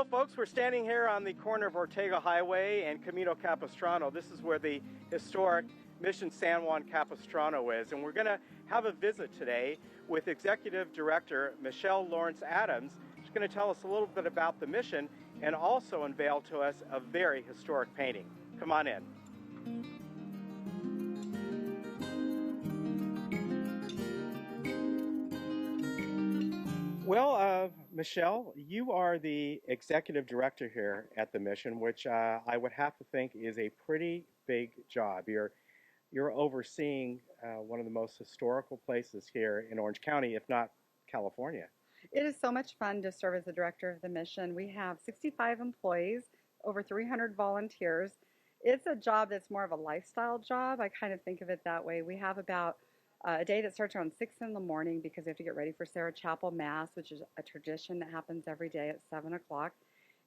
Hello folks, we're standing here on the corner of Ortega Highway and Camino Capistrano. This is where the historic Mission San Juan Capistrano is, and we're going to have a visit today with Executive Director Michelle Lawrence Adams. She's going to tell us a little bit about the mission and also unveil to us a very historic painting. Come on in. Well, Michelle, you are the executive director here at the mission, which I would have to think is a pretty big job. You're overseeing one of the most historical places here in Orange County, if not California. It is so much fun to serve as the director of the mission. We have 65 employees, over 300 volunteers. It's a job that's more of a lifestyle job. I kind of think of it that way. We have about a day that starts around 6 in the morning because we have to get ready for Sarah Chapel Mass, which is a tradition that happens every day at 7 o'clock.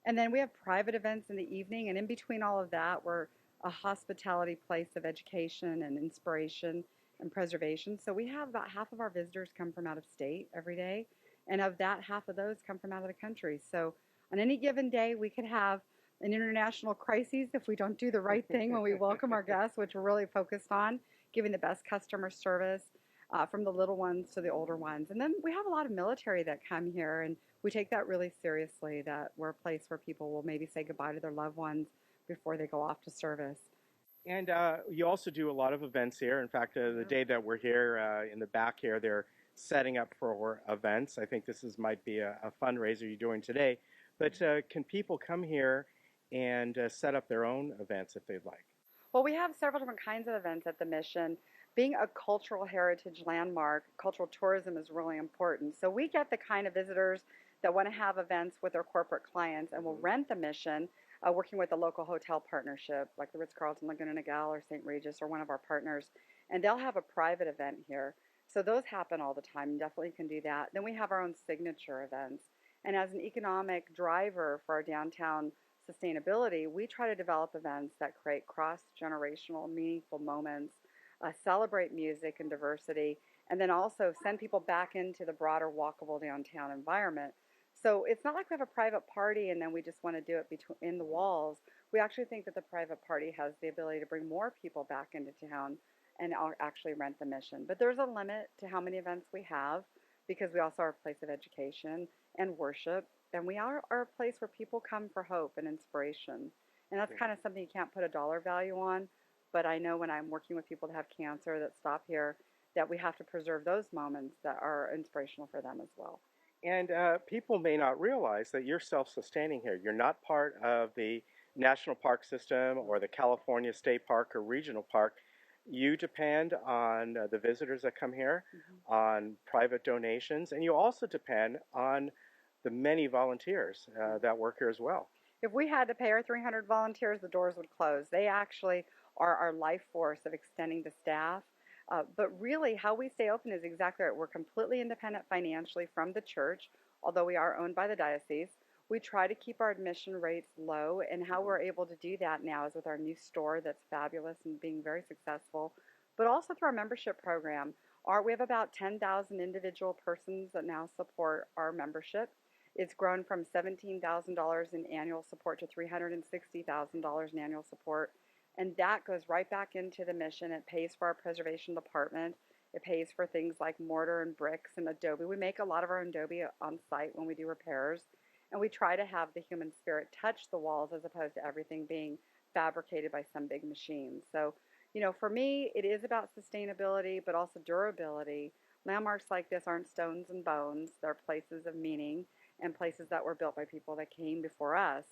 And then we have private events in the evening, and in between all of that, we're a hospitality place of education and inspiration and preservation. So we have about half of our visitors come from out of state every day, and of that, half of those come from out of the country. So on any given day, we could have an international crisis if we don't do the right thing when we welcome our guests, which we're really focused on, giving the best customer service from the little ones to the older ones. And then we have a lot of military that come here, and we take that really seriously, that we're a place where people will maybe say goodbye to their loved ones before they go off to service. And you also do a lot of events here. In fact, the day that we're here in the back here, they're setting up for events. I think might be a fundraiser you're doing today. But can people come here and set up their own events if they'd like? Well, we have several different kinds of events at the mission. Being a cultural heritage landmark, cultural tourism is really important. So we get the kind of visitors that want to have events with their corporate clients and will rent the mission, working with a local hotel partnership like the Ritz-Carlton Laguna Niguel or St. Regis or one of our partners. And they'll have a private event here. So those happen all the time, and definitely can do that. Then we have our own signature events. And as an economic driver for our downtown sustainability, we try to develop events that create cross-generational, meaningful moments, celebrate music and diversity, and then also send people back into the broader walkable downtown environment. So it's not like we have a private party and then we just want to do it in the walls. We actually think that the private party has the ability to bring more people back into town and actually rent the mission. But there's a limit to how many events we have because we also are a place of education and worship. And we are a place where people come for hope and inspiration. And that's kind of something you can't put a dollar value on. But I know when I'm working with people that have cancer that stop here, that we have to preserve those moments that are inspirational for them as well. And people may not realize that you're self-sustaining here. You're not part of the National Park System or the California State Park or Regional Park. You depend on the visitors that come here, on private donations, and you also depend on the many volunteers that work here as well. If we had to pay our 300 volunteers, the doors would close. They actually are our life force of extending the staff. But really, how we stay open is exactly right. We're completely independent financially from the church, although we are owned by the diocese. We try to keep our admission rates low, and how we're able to do that now is with our new store that's fabulous and being very successful, but also through our membership program. We have about 10,000 individual persons that now support our membership. It's grown from $17,000 in annual support to $360,000 in annual support. And that goes right back into the mission. It pays for our preservation department. It pays for things like mortar and bricks and adobe. We make a lot of our adobe on site when we do repairs. And we try to have the human spirit touch the walls as opposed to everything being fabricated by some big machine. So, for me, it is about sustainability, but also durability. Landmarks like this aren't stones and bones. They're places of meaning and places that were built by people that came before us.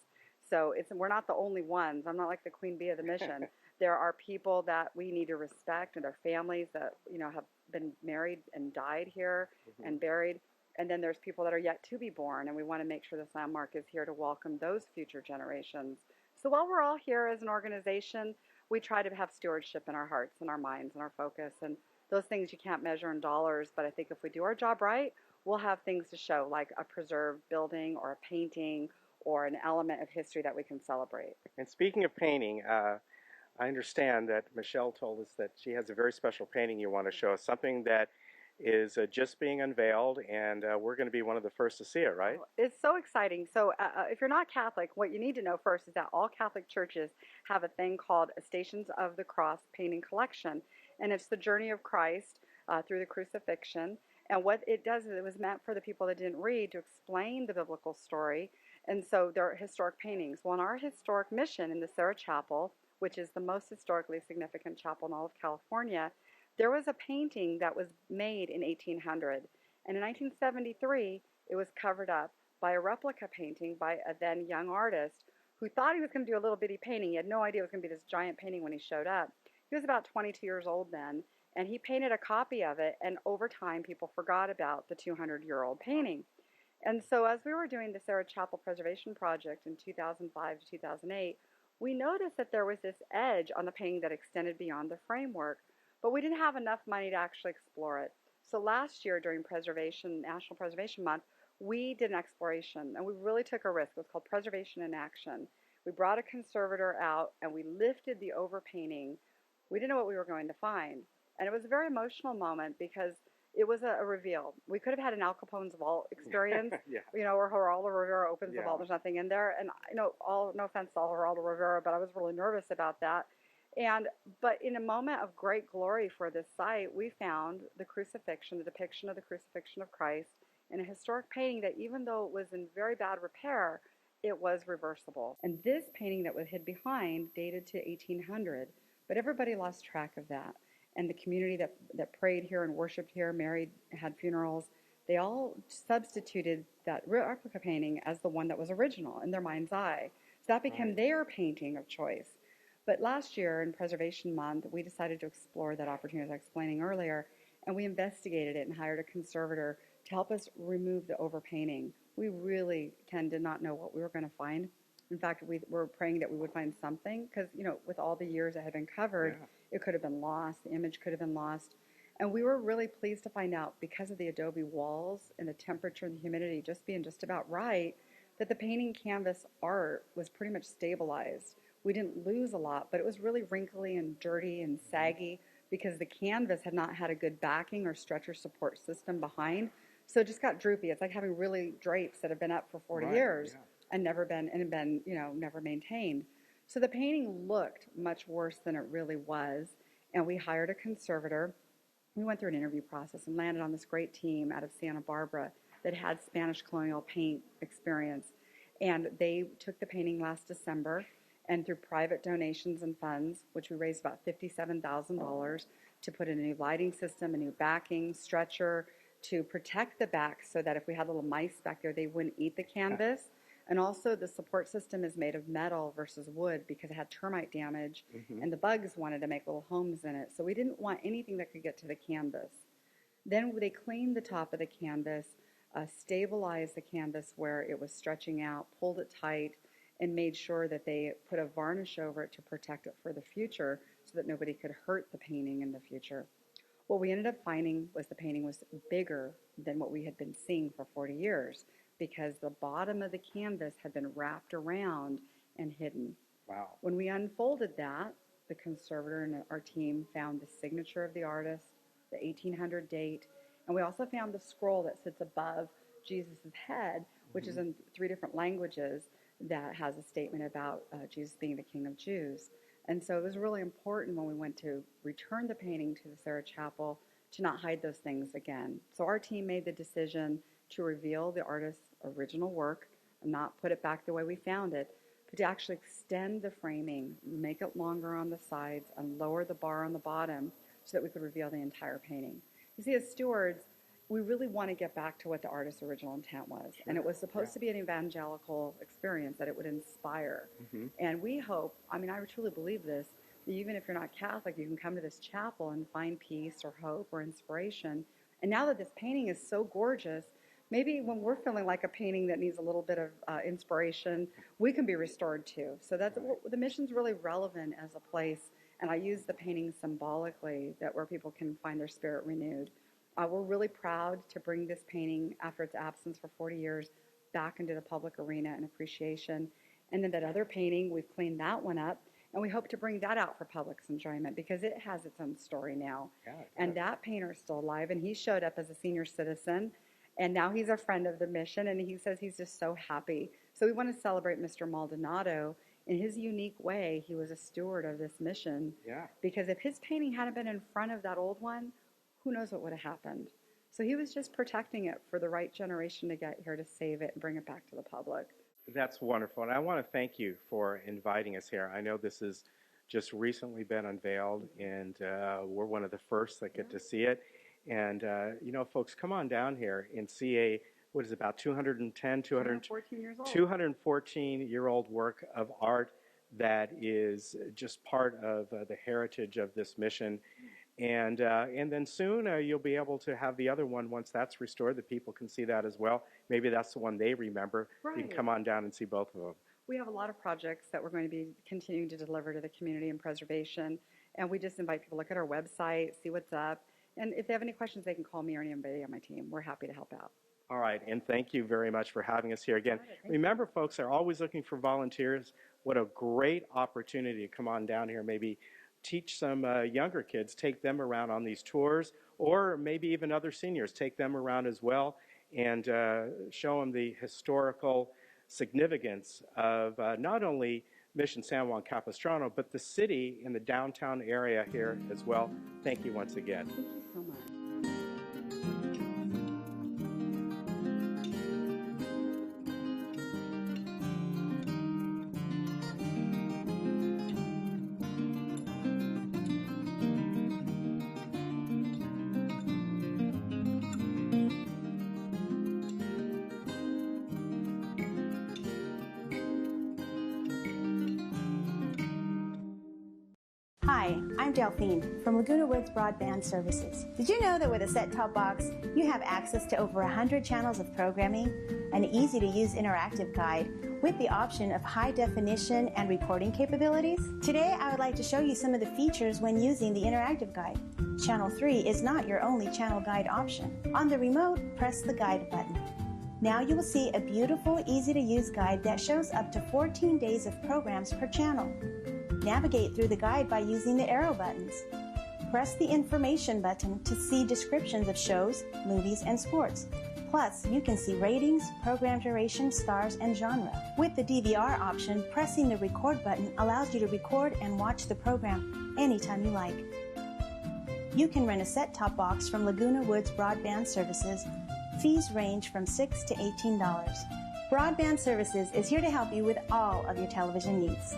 So we're not the only ones. I'm not like the queen bee of the mission. There are people that we need to respect and their families that, have been married and died here and buried. And then there's people that are yet to be born, and we want to make sure this landmark is here to welcome those future generations. So while we're all here as an organization, we try to have stewardship in our hearts and our minds and our focus. And those things you can't measure in dollars, but I think if we do our job right, we'll have things to show, like a preserved building or a painting or an element of history that we can celebrate. And speaking of painting, I understand that Michelle told us that she has a very special painting you want to show us, something that is just being unveiled, and we're going to be one of the first to see it, right? It's so exciting. So if you're not Catholic, what you need to know first is that all Catholic churches have a thing called a Stations of the Cross painting collection, and it's the journey of Christ through the crucifixion. And what it does is it was meant for the people that didn't read to explain the biblical story, and so they're historic paintings. Well, in our historic mission in the Sarah Chapel, which is the most historically significant chapel in all of California, there was a painting that was made in 1800, and in 1973, it was covered up by a replica painting by a then young artist who thought he was going to do a little bitty painting. He had no idea it was going to be this giant painting when he showed up. He was about 22 years old then, and he painted a copy of it, and over time people forgot about the 200-year-old painting. And so as we were doing the Sarah Chapel Preservation Project in 2005 to 2008, we noticed that there was this edge on the painting that extended beyond the framework, but we didn't have enough money to actually explore it. So last year during National Preservation Month, we did an exploration, and we really took a risk. It was called Preservation in Action. We brought a conservator out, and we lifted the overpainting. We didn't know what we were going to find. And it was a very emotional moment because it was a reveal. We could have had an Al Capone's vault experience, Yeah. where Geraldo Rivera opens the vault, there's nothing in there. And no offense to Geraldo Rivera, but I was really nervous about that. But in a moment of great glory for this site, we found the crucifixion, the depiction of the crucifixion of Christ, in a historic painting that even though it was in very bad repair, it was reversible. And this painting that was hid behind dated to 1800, but everybody lost track of that. And the community that prayed here and worshiped here, married, had funerals, they all substituted that replica painting as the one that was original in their mind's eye. So that became their painting of choice. But last year in Preservation Month, we decided to explore that opportunity, as I was explaining earlier, and we investigated it and hired a conservator to help us remove the overpainting. We really did not know what we were going to find. In fact, we were praying that we would find something because, with all the years that had been covered, it could have been lost. The image could have been lost. And we were really pleased to find out, because of the adobe walls and the temperature and the humidity just being just about right, that the painting canvas art was pretty much stabilized. We didn't lose a lot, but it was really wrinkly and dirty and saggy because the canvas had not had a good backing or stretcher support system behind. So it just got droopy. It's like having really drapes that have been up for 40 years and never been never maintained. So the painting looked much worse than it really was, and we hired a conservator. We went through an interview process and landed on this great team out of Santa Barbara that had Spanish colonial paint experience. And they took the painting last December, and through private donations and funds, which we raised about $57,000, to put in a new lighting system, a new backing, stretcher, to protect the back so that if we had little mice back there, they wouldn't eat the canvas. And also the support system is made of metal versus wood because it had termite damage, and the bugs wanted to make little homes in it. So we didn't want anything that could get to the canvas. Then they cleaned the top of the canvas, stabilized the canvas where it was stretching out, pulled it tight, and made sure that they put a varnish over it to protect it for the future so that nobody could hurt the painting in the future. What we ended up finding was the painting was bigger than what we had been seeing for 40 years because the bottom of the canvas had been wrapped around and hidden. Wow. When we unfolded that, the conservator and our team found the signature of the artist, the 1800 date, and we also found the scroll that sits above Jesus' head, which is in 3 different languages, that has a statement about Jesus being the King of Jews. And so it was really important when we went to return the painting to the Sarah Chapel to not hide those things again. So our team made the decision to reveal the artist's original work and not put it back the way we found it, but to actually extend the framing, make it longer on the sides, and lower the bar on the bottom so that we could reveal the entire painting. You see, as stewards, we really want to get back to what the artist's original intent was. And it was supposed to be an evangelical experience, that it would inspire. And we hope, I truly believe this, that even if you're not Catholic, you can come to this chapel and find peace or hope or inspiration. And now that this painting is so gorgeous, maybe when we're feeling like a painting that needs a little bit of inspiration, we can be restored too. So that's the mission's really relevant as a place, and I use the painting symbolically, that where people can find their spirit renewed. We're really proud to bring this painting, after its absence for 40 years, back into the public arena and appreciation. And then that other painting, we've cleaned that one up, And we hope to bring that out for public's enjoyment because it has its own story now. Yeah, and that painter is still alive, and he showed up as a senior citizen, and now he's a friend of the mission, and he says he's just so happy. So we want to celebrate Mr. Maldonado. In his unique way, he was a steward of this mission. Yeah. Because if his painting hadn't been in front of that old one, who knows what would have happened. So he was just protecting it for the right generation to get here to save it and bring it back to the public. That's wonderful. And I want to thank you for inviting us here. I know this has just recently been unveiled, and we're one of the first that get to see it. And, you know, folks, come on down here and see what is it, about 214 years old. 214-year-old work of art that is just part of the heritage of this mission. And then soon you'll be able to have the other one once that's restored. The people can see that as well. Maybe that's the one they remember. Right. You can come on down and see both of them. We have a lot of projects that we're going to be continuing to deliver to the community and preservation. And we just invite people to look at our website, see what's up. And if they have any questions, they can call me or anybody on my team. We're happy to help out. All right, and thank you very much for having us here again. Remember, folks, they're always looking for volunteers. What a great opportunity to come on down here, maybe teach some younger kids, take them around on these tours, or maybe even other seniors, take them around as well and show them the historical significance of not only Mission San Juan Capistrano, but the city in the downtown area here as well. Thank you once again. Thank you so much. Hi, I'm Delphine from Laguna Woods Broadband Services. Did you know that with a set-top box, you have access to over 100 channels of programming, an easy-to-use interactive guide with the option of high definition and recording capabilities? Today, I would like to show you some of the features when using the interactive guide. Channel 3 is not your only channel guide option. On the remote, press the guide button. Now you will see a beautiful, easy-to-use guide that shows up to 14 days of programs per channel. Navigate through the guide by using the arrow buttons. Press the information button to see descriptions of shows, movies, and sports. Plus, you can see ratings, program duration, stars, and genre. With the DVR option, pressing the record button allows you to record and watch the program anytime you like. You can rent a set-top box from Laguna Woods Broadband Services. Fees range from $6 to $18. Broadband Services is here to help you with all of your television needs.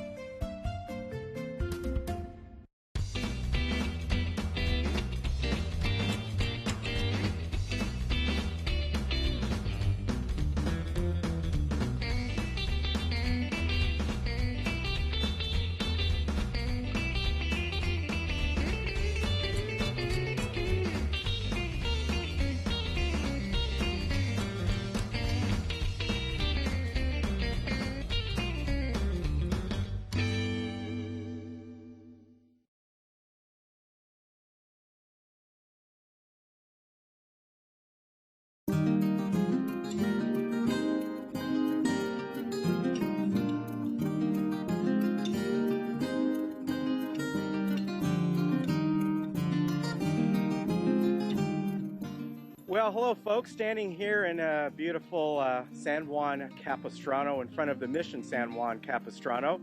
Well, hello, folks. Standing here in beautiful San Juan Capistrano in front of the Mission San Juan Capistrano,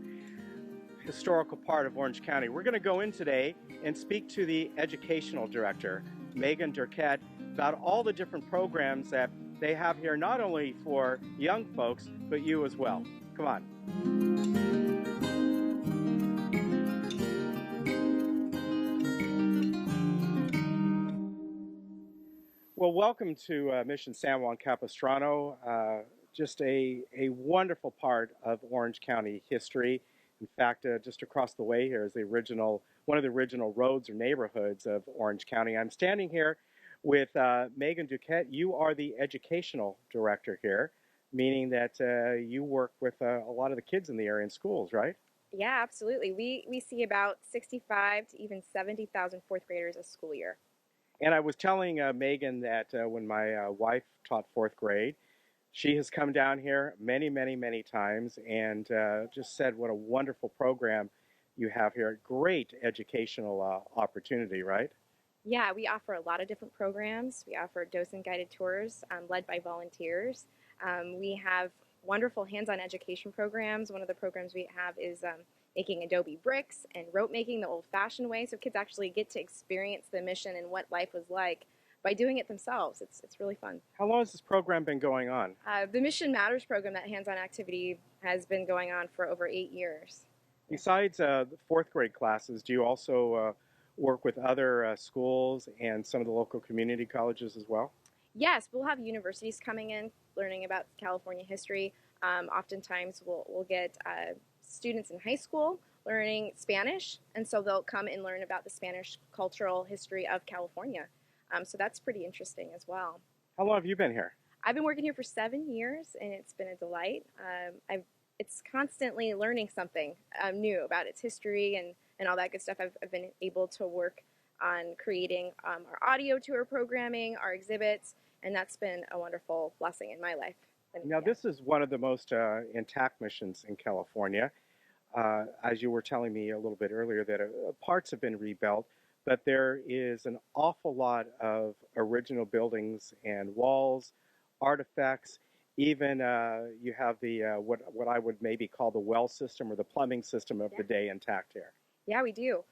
historical part of Orange County. We're going to go in today and speak to the educational director, Megan Durquette, about all the different programs that they have here, not only for young folks, but you as well. Come on. Well, welcome to Mission San Juan Capistrano, just a wonderful part of Orange County history. In fact, just across the way here is one of the original roads or neighborhoods of Orange County. I'm standing here with Megan Durquette. You are the educational director here, meaning that you work with a lot of the kids in the area in schools, right? Yeah, absolutely. We see about 65 to even 70,000 fourth graders a school year. And I was telling Megan that when my wife taught fourth grade, she has come down here many, many, many times and just said what a wonderful program you have here. Great educational opportunity, right? Yeah, we offer a lot of different programs. We offer docent-guided tours led by volunteers. We have wonderful hands-on education programs. One of the programs we have is making adobe bricks and rope making the old-fashioned way, so kids actually get to experience the mission and what life was like by doing it themselves. It's really fun. How long has this program been going on? The Mission Matters program, that hands-on activity, has been going on for over 8 years. Besides the fourth grade classes, do you also work with other schools and some of the local community colleges as well? Yes, we'll have universities coming in, learning about California history. Oftentimes we'll get students in high school learning Spanish, and so they'll come and learn about the Spanish cultural history of California. So that's pretty interesting as well. How long have you been here? I've been working here for 7 years, and it's been a delight. It's constantly learning something new about its history and all that good stuff. I've been able to work on creating our audio tour programming, our exhibits, and that's been a wonderful blessing in my life. And, now, yeah. This is one of the most intact missions in California. As you were telling me a little bit earlier, that parts have been rebuilt, but there is an awful lot of original buildings and walls, artifacts. Even you have the what I would maybe call the well system or the plumbing system of the day intact here. Yeah, we do.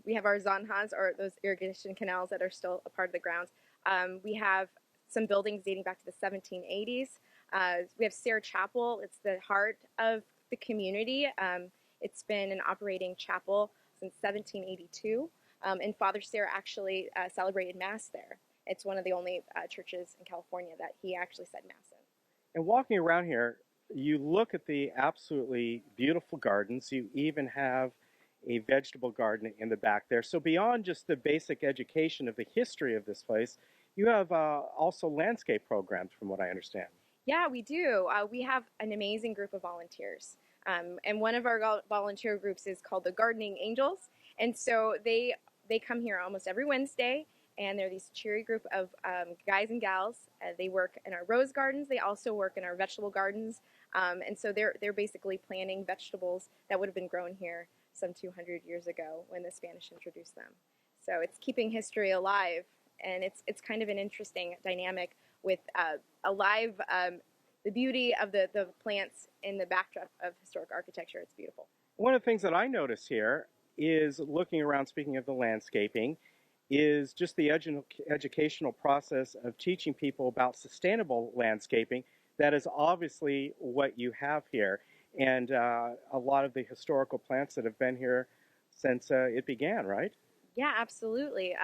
We have our zanjas, or those irrigation canals that are still a part of the grounds. We have some buildings dating back to the 1780s. We have Sayre Chapel. It's the heart of the community. It's been an operating chapel since 1782. And Father Sayre actually celebrated Mass there. It's one of the only churches in California that he actually said Mass in. And walking around here, you look at the absolutely beautiful gardens. You even have a vegetable garden in the back there. So beyond just the basic education of the history of this place, you have also landscape programs, from what I understand. Yeah, we do. We have an amazing group of volunteers. And one of our volunteer groups is called the Gardening Angels. And so they come here almost every Wednesday, and they're this cheery group of guys and gals. They work in our rose gardens. They also work in our vegetable gardens. And so they're basically planting vegetables that would have been grown here some 200 years ago when the Spanish introduced them. So it's keeping history alive, and it's kind of an interesting dynamic with alive the beauty of the plants in the backdrop of historic architecture. It's beautiful. One of the things that I notice here is looking around, speaking of the landscaping, is just the educational process of teaching people about sustainable landscaping. That is obviously what you have here. And a lot of the historical plants that have been here since it began, right? Yeah, absolutely.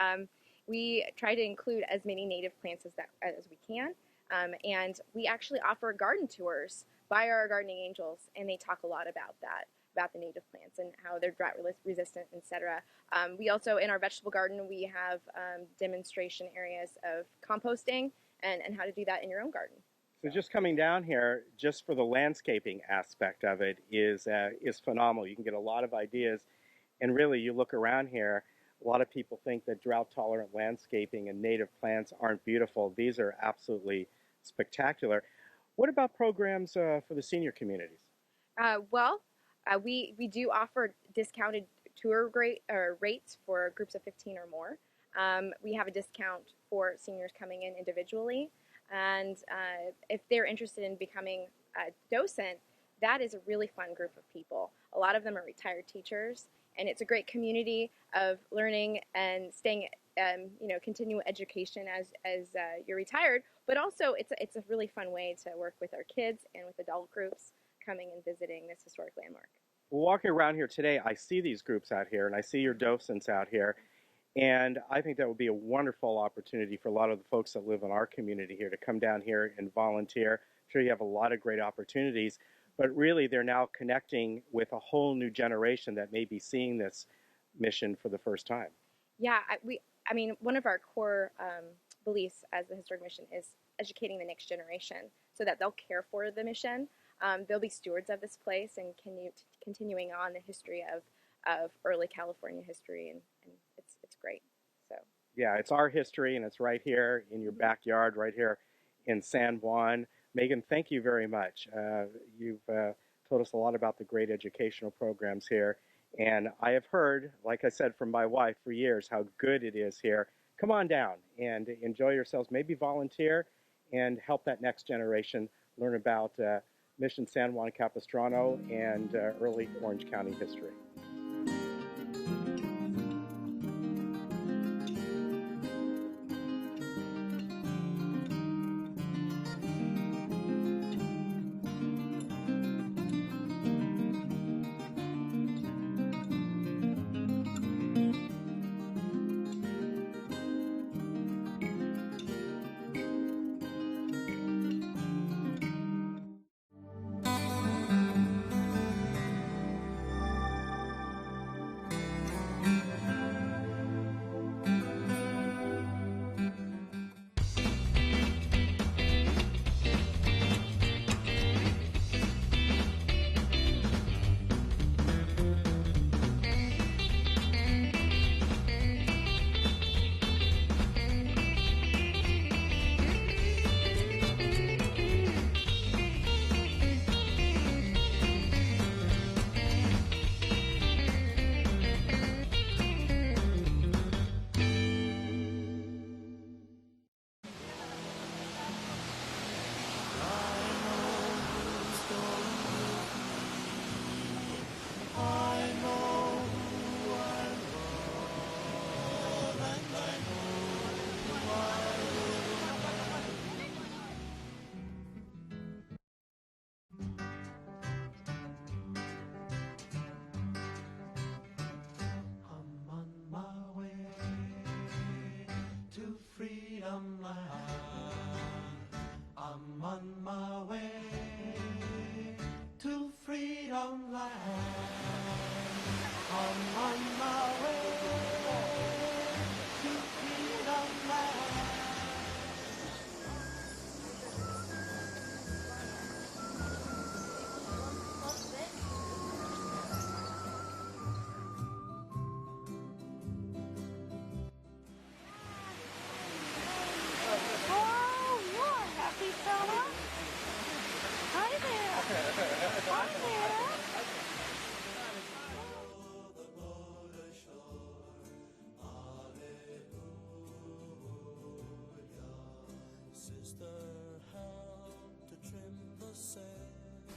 We try to include as many native plants as we can. And we actually offer garden tours by our Gardening Angels, and they talk a lot about that, about the native plants and how they're drought resistant, etc. We also, in our vegetable garden, we have demonstration areas of composting and how to do that in your own garden. So just coming down here, just for the landscaping aspect of it, is phenomenal. You can get a lot of ideas, and really, you look around here, a lot of people think that drought-tolerant landscaping and native plants aren't beautiful. These are absolutely spectacular. What about programs for the senior communities? We do offer discounted tour rates for groups of 15 or more. We have a discount for seniors coming in individually. And if they're interested in becoming a docent, that is a really fun group of people. A lot of them are retired teachers, and it's a great community of learning and staying, continuing education as you're retired. But also, it's a really fun way to work with our kids and with adult groups coming and visiting this historic landmark. Well, walking around here today, I see these groups out here, and I see your docents out here. And I think that would be a wonderful opportunity for a lot of the folks that live in our community here to come down here and volunteer. I'm sure you have a lot of great opportunities, but really they're now connecting with a whole new generation that may be seeing this mission for the first time. Yeah, one of our core beliefs as the historic mission is educating the next generation so that they'll care for the mission. They'll be stewards of this place and continuing on the history of early California history, and it's great. So yeah, it's our history, and it's right here in your backyard, right here in San Juan. Megan, thank you very much. You've told us a lot about the great educational programs here, And I have heard, like I said, from my wife for years, how good it is here. Come on down and enjoy yourselves. Maybe volunteer and help that next generation learn about Mission San Juan Capistrano and early Orange County history. I'm on my way to freedom land. I'm on my way to freedom land. Oh, you're a happy fella. Hi there. Hi there.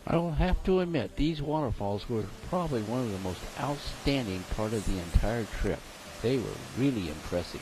I will have to admit, these waterfalls were probably one of the most outstanding part of the entire trip. They were really impressive.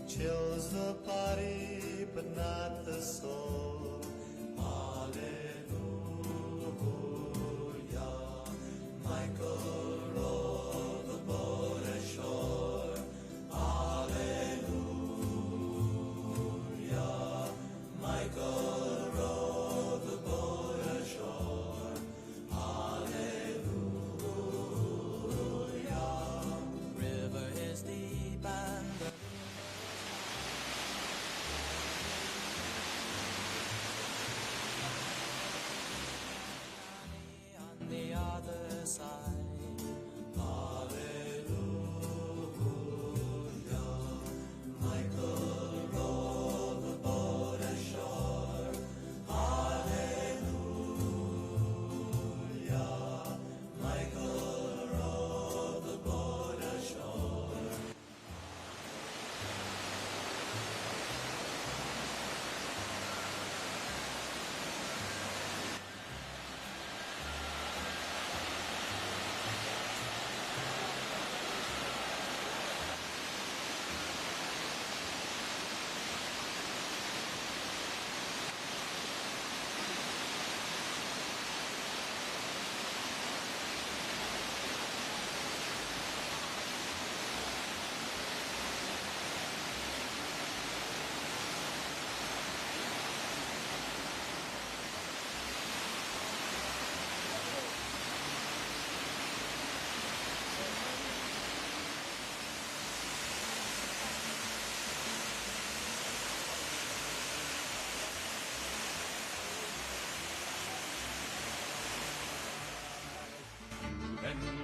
Chills the body, but not the soul. Hallelujah. Michael rolled the boat ashore. Hallelujah. Michael rolled the boat ashore. Hallelujah. River is deep and the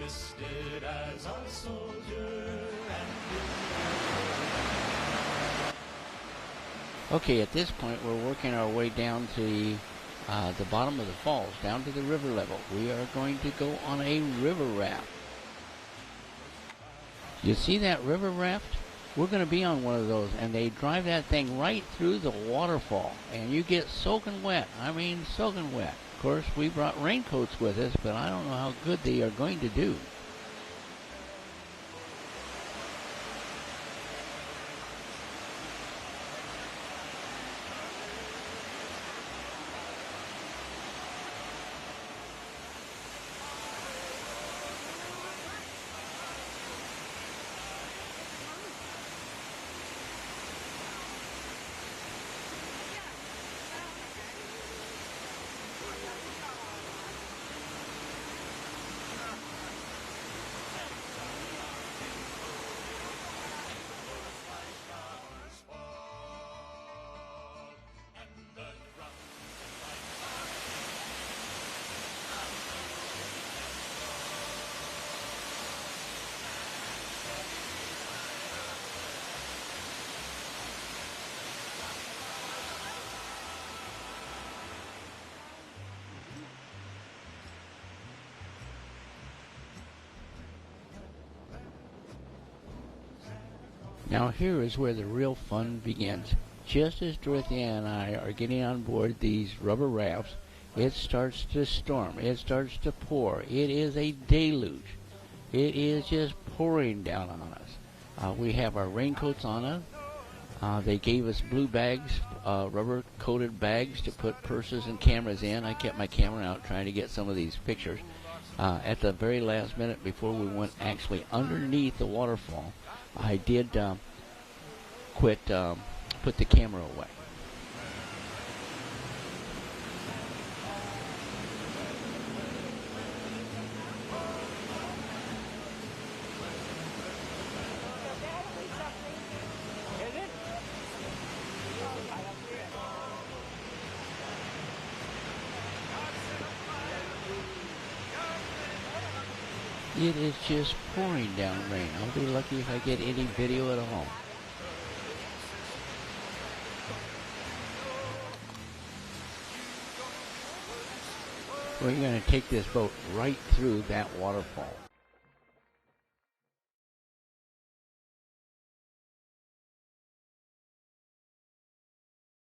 enlisted as a soldier and Okay, at this point, we're working our way down to the bottom of the falls, down to the river level. We are going to go on a river raft. You see that river raft? We're going to be on one of those, and they drive that thing right through the waterfall, and you get soaking wet. I mean, soaking wet. Of course, we brought raincoats with us, but I don't know how good they are going to do. Now here is where the real fun begins. Just as Dorothea and I are getting on board these rubber rafts, it starts to storm. It starts to pour. It is a deluge. It is just pouring down on us. We have our raincoats on us. They gave us blue bags, rubber-coated bags to put purses and cameras in. I kept my camera out trying to get some of these pictures. At the very last minute before we went actually underneath the waterfall, I did put the camera away. It is just pouring down rain. I'll be lucky if I get any video at all. We're going to take this boat right through that waterfall.